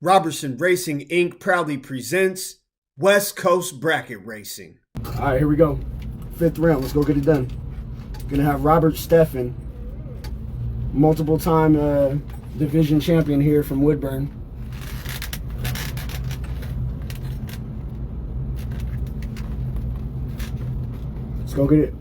Robertson Racing Inc. proudly presents West Coast Bracket Racing. All right, here we go. 5th round. Let's go get it done. Gonna have Robert Steffen, multiple-time division champion here from Woodburn. Let's go get it.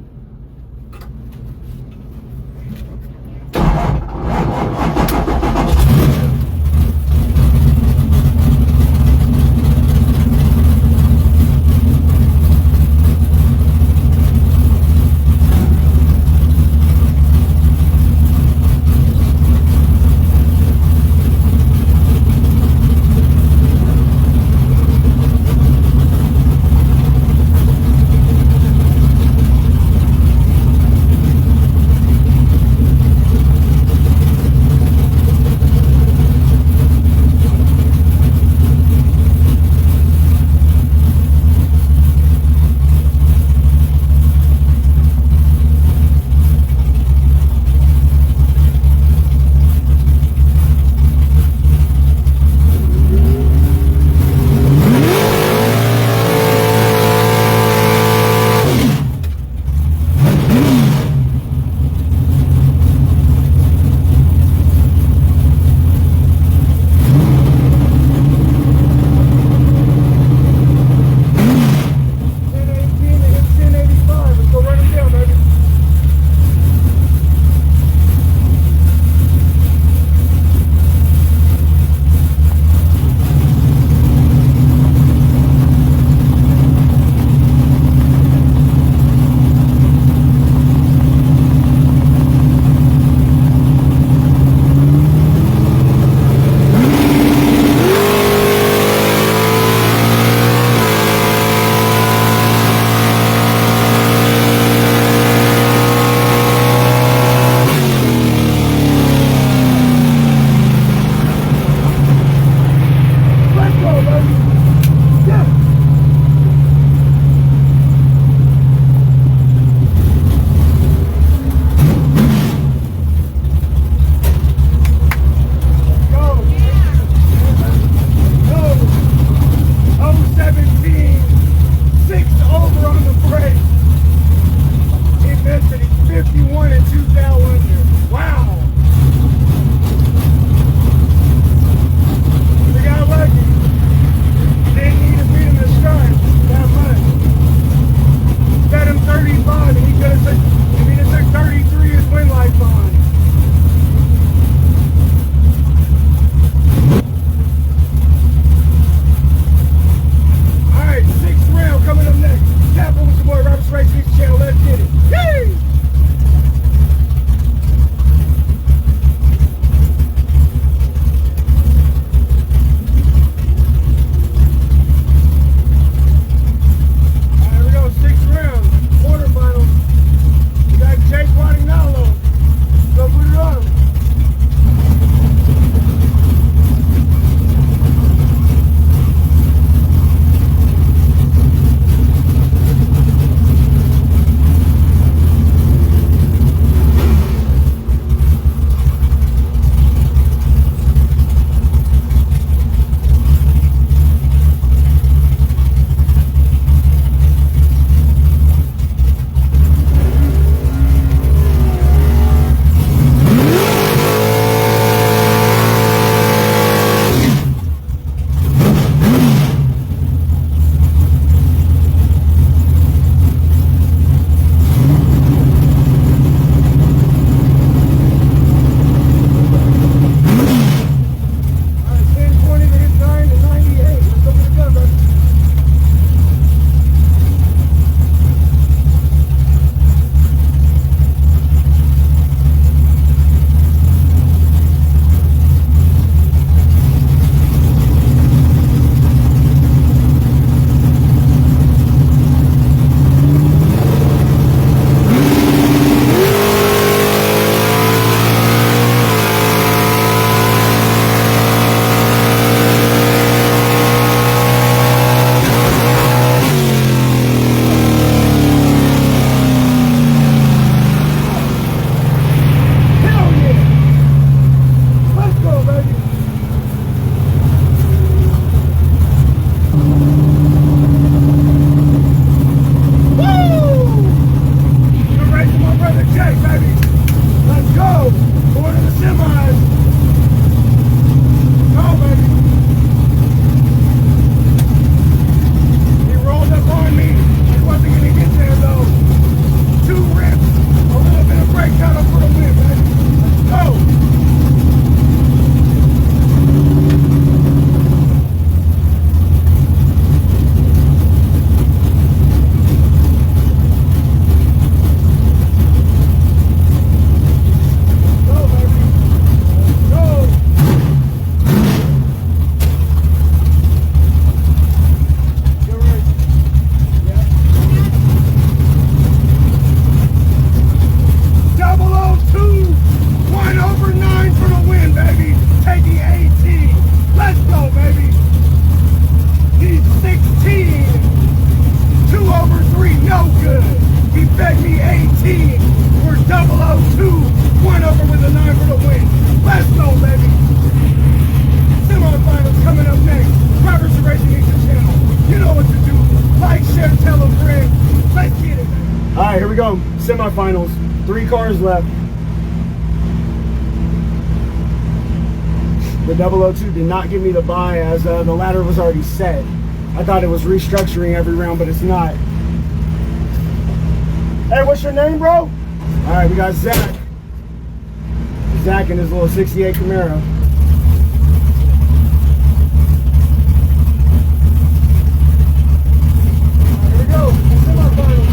002, 1 over with a 9 for the win. Let's go, baby. Semifinals coming up next. Dragstrip Racing YouTube channel. You know what to do. Like, share, tell a friend. Let's get it. All right, here we go. Semifinals. 3 cars left. The 002 did not give me the bye as the ladder was already set. I thought it was restructuring every round, but it's not. Hey, what's your name, bro? All right, we got Zach. Zach in his little 68 Camaro. Here we go. Semifinals.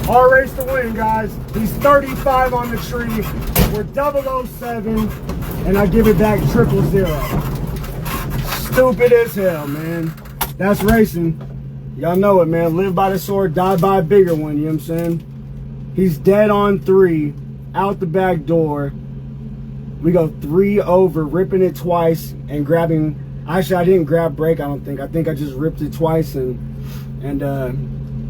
Our race to win, guys. He's 35 on the tree. We're 007, and I give it back 000. Stupid as hell, man. That's racing. Y'all know it, man. Live by the sword, die by a bigger one, you know what I'm saying? He's dead on 3, out the back door. We go 3 over, ripping it twice and grabbing. Actually, I didn't grab brake, I don't think. I think I just ripped it twice and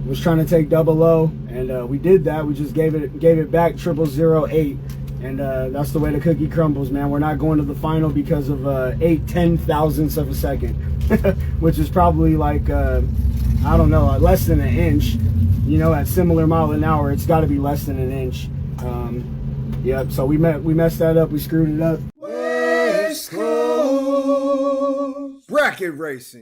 was trying to take 00, and we did that. We just gave it back 0008, and that's the way the cookie crumbles, man. We're not going to the final because of 8/10 thousandths of a second, which is probably like I don't know, less than an inch. You know, at similar mile an hour, it's got to be less than an inch. Yep. So we messed that up. We screwed it up. West Coast Bracket Racing.